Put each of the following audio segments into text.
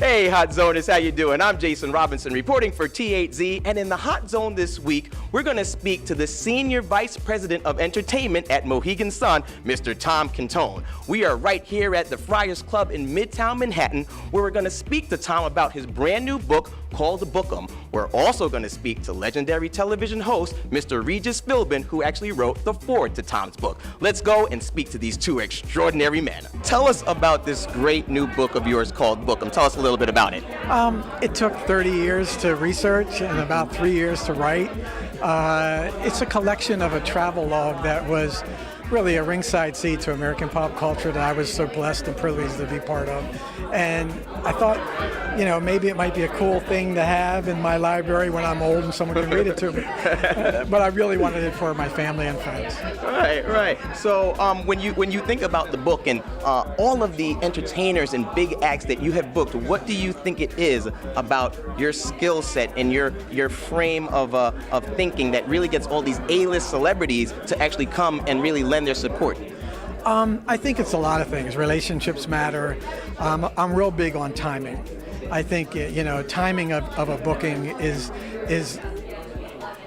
Hey, Hot Zoners, how you doing? I'm Jason Robinson reporting for THZ, and in the Hot Zone this week, we're going to speak to the Senior Vice President of Entertainment at Mohegan Sun, Mr. Tom Cantone. We are right here at the Friars Club in Midtown Manhattan, where we're going to speak to Tom about his brand new book called Book 'Em. We're also going to speak to legendary television host, Mr. Regis Philbin, who actually wrote the foreword to Tom's book. Let's go and speak to these two extraordinary men. Tell us about this great new book of yours called Book 'Em. Tell us a little bit about it. It took 30 years to research and about 3 years to write. It's a collection of a travel log that was really a ringside seat to American pop culture that I was so blessed and privileged to be part of. And I thought, maybe it might be a cool thing to have in my library when I'm old and someone can read it to me. But I really wanted it for my family and friends. Right. So when you think about the book and all of the entertainers and big acts that you have booked, what do you think it is about your skill set and your frame of thinking that really gets all these A-list celebrities to actually come and really lend their support? I think it's a lot of things. Relationships matter. I'm real big on timing. I think timing of a booking is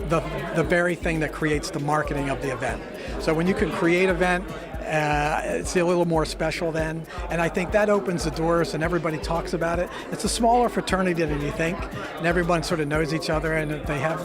the very thing that creates the marketing of the event. So when you can create an event, it's a little more special then, and I think that opens the doors and everybody talks about it. It's a smaller fraternity than you think, and everyone sort of knows each other, and if they have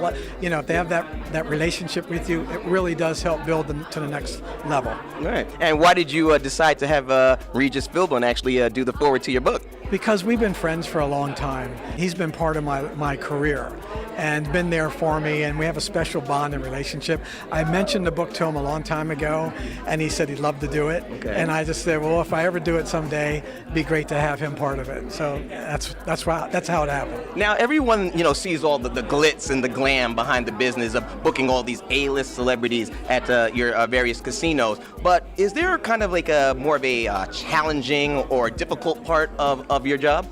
that relationship with you, it really does help build them to the next level. Right. And why did you decide to have Regis Philbin actually do the foreword to your book? Because we've been friends for a long time. He's been part of my career and been there for me, and we have a special bond and relationship. I mentioned the book to him a long time ago, and he said he'd love to do it. Okay. And I just said, well, if I ever do it someday, it'd be great to have him part of it. So that's how it happened. Now, everyone sees all the glitz and the glam behind the business of booking all these A-list celebrities at your various casinos. But is there kind of like more of a challenging or difficult part of your job?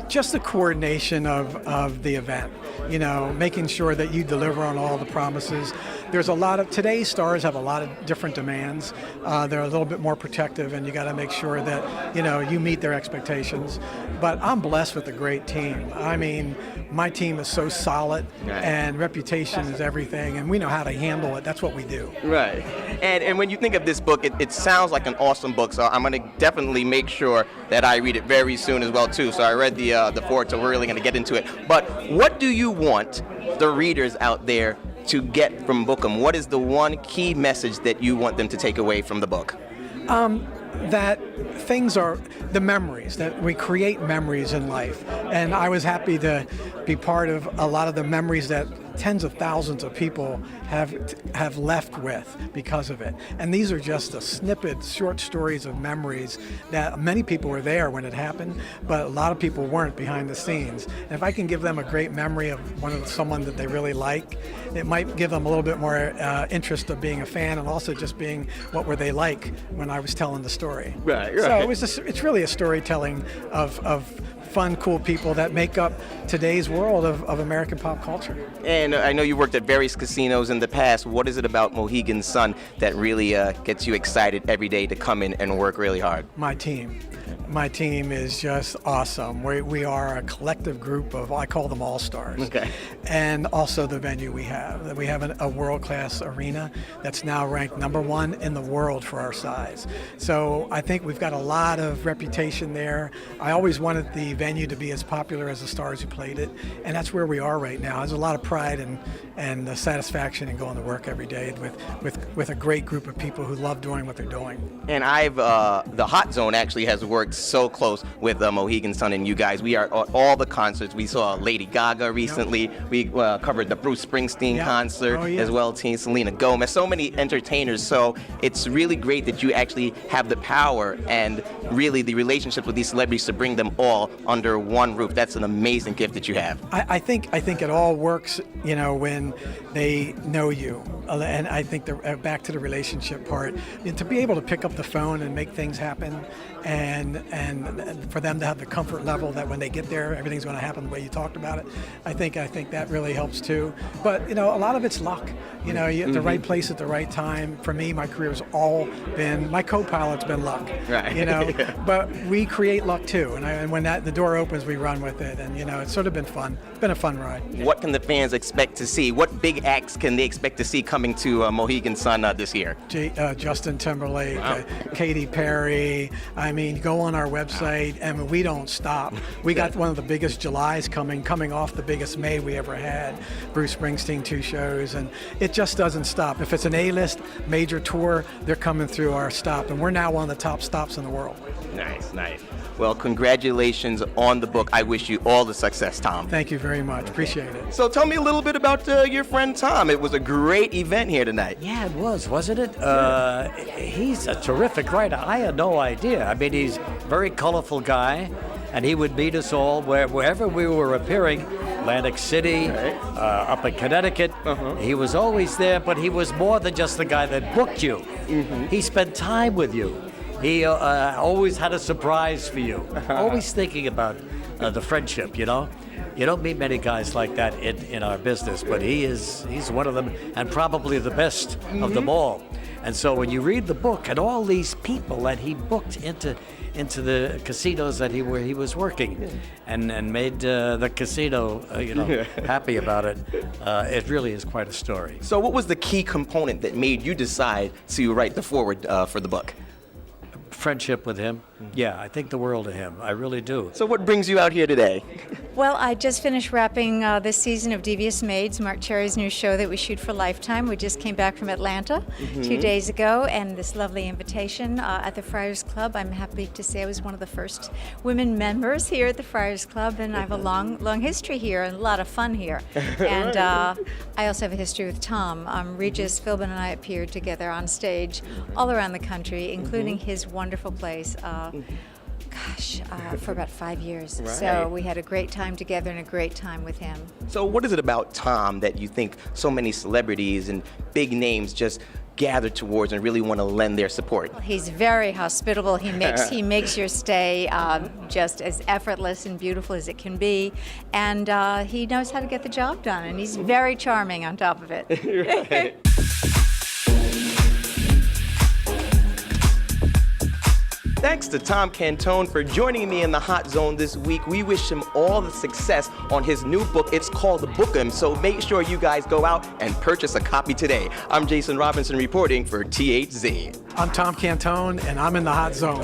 Just the coordination of the event, making sure that you deliver on all the promises. There's today's stars have a lot of different demands. They're a little bit more protective, and you got to make sure that, you meet their expectations. But I'm blessed with a great team. I mean, my team is so solid, and reputation is everything, and we know how to handle it. That's what we do. Right. And when you think of this book, it sounds like an awesome book, so I'm going to definitely make sure that I read it very soon as well, too. So I read the foreword, so we're really going to get into it. But what do you want the readers out there to get from Book 'Em? What is the one key message that you want them to take away from the book? That things are the memories, that we create memories in life. And I was happy to be part of a lot of the memories that tens of thousands of people have left with because of it. And these are just the snippets, short stories of memories that many people were there when it happened, but a lot of people weren't behind the scenes. And if I can give them a great memory of someone that they really like, it might give them a little bit more interest of being a fan, and also just being what were they like when I was telling the story. Right. So it's really a storytelling of fun, cool people that make up today's world of American pop culture. And I know you worked at various casinos in the past. What is it about Mohegan Sun that really gets you excited every day to come in and work really hard? My team. My team is just awesome. We are a collective group of, I call them all-stars. Okay. And also the venue we have. We have a world-class arena that's now ranked #1 in the world for our size. So I think we've got a lot of reputation there. I always wanted the venue to be as popular as the stars who played it, and that's where we are right now. There's a lot of pride and satisfaction in going to work every day with a great group of people who love doing what they're doing. And the Hot Zone actually has worked so close with Mohegan Sun and you guys. We are at all the concerts. We saw Lady Gaga recently. Yep. We covered the Bruce Springsteen concert as well, Selena Gomez, so many entertainers. So it's really great that you actually have the power and really the relationship with these celebrities to bring them all under one roof. That's an amazing gift that you have. I think it all works, when they know you, And I think back to the relationship part, to be able to pick up the phone and make things happen, and for them to have the comfort level that when they get there, everything's going to happen the way you talked about it. I think that really helps too. But a lot of it's luck. You're at the right place at the right time. For me, my career's all been, my co-pilot's been luck. Right. Yeah. But we create luck too, and when the door opens, we run with it, and it's sort of been fun. It's been a fun ride. What can the fans expect to see? What big acts can they expect to see coming to Mohegan Sun this year? Justin Timberlake, Wow. Katy Perry. I mean, go on our website, and we don't stop. We got one of the biggest Julys coming off the biggest May we ever had. Bruce Springsteen, 2 shows, and it just doesn't stop. If it's an A-list major tour, they're coming through our stop, and we're now one of the top stops in the world. Nice, nice. Well, congratulations on the book. I wish you all the success, Tom. Thank you very much. Appreciate it. So tell me a little bit about your friend Tom. It was a great event here tonight. Yeah, it was, wasn't it? He's a terrific writer. I had no idea. I mean, he's a very colorful guy, and he would meet us all wherever we were appearing. Atlantic City, up in Connecticut. He was always there, but he was more than just the guy that booked you. He spent time with you. He always had a surprise for you. Always thinking about the friendship, You don't meet many guys like that in our business, but he's one of them, and probably the best of them all. And so when you read the book and all these people that he booked into the casinos where he was working, and made the casino happy about it, it really is quite a story. So what was the key component that made you decide to write the foreword for the book? Friendship with him. Yeah, I think the world of him. I really do. So what brings you out here today? Well, I just finished wrapping this season of Devious Maids, Mark Cherry's new show that we shoot for Lifetime. We just came back from Atlanta 2 days ago, and this lovely invitation at the Friars Club. I'm happy to say I was one of the first women members here at the Friars Club, and I have a long history here and a lot of fun here. And I also have a history with Tom. Regis Philbin and I appeared together on stage all around the country, including his wonderful place. For about 5 years. Right. So we had a great time together and a great time with him. So what is it about Tom that you think so many celebrities and big names just gather towards and really want to lend their support? He's very hospitable. He makes your stay just as effortless and beautiful as it can be, and he knows how to get the job done, and he's very charming on top of it. Right. Thanks to Tom Cantone for joining me in the Hot Zone this week. We wish him all the success on his new book. It's called Book 'Em, so make sure you guys go out and purchase a copy today. I'm Jason Robinson reporting for THZ. I'm Tom Cantone, and I'm in the Hot Zone.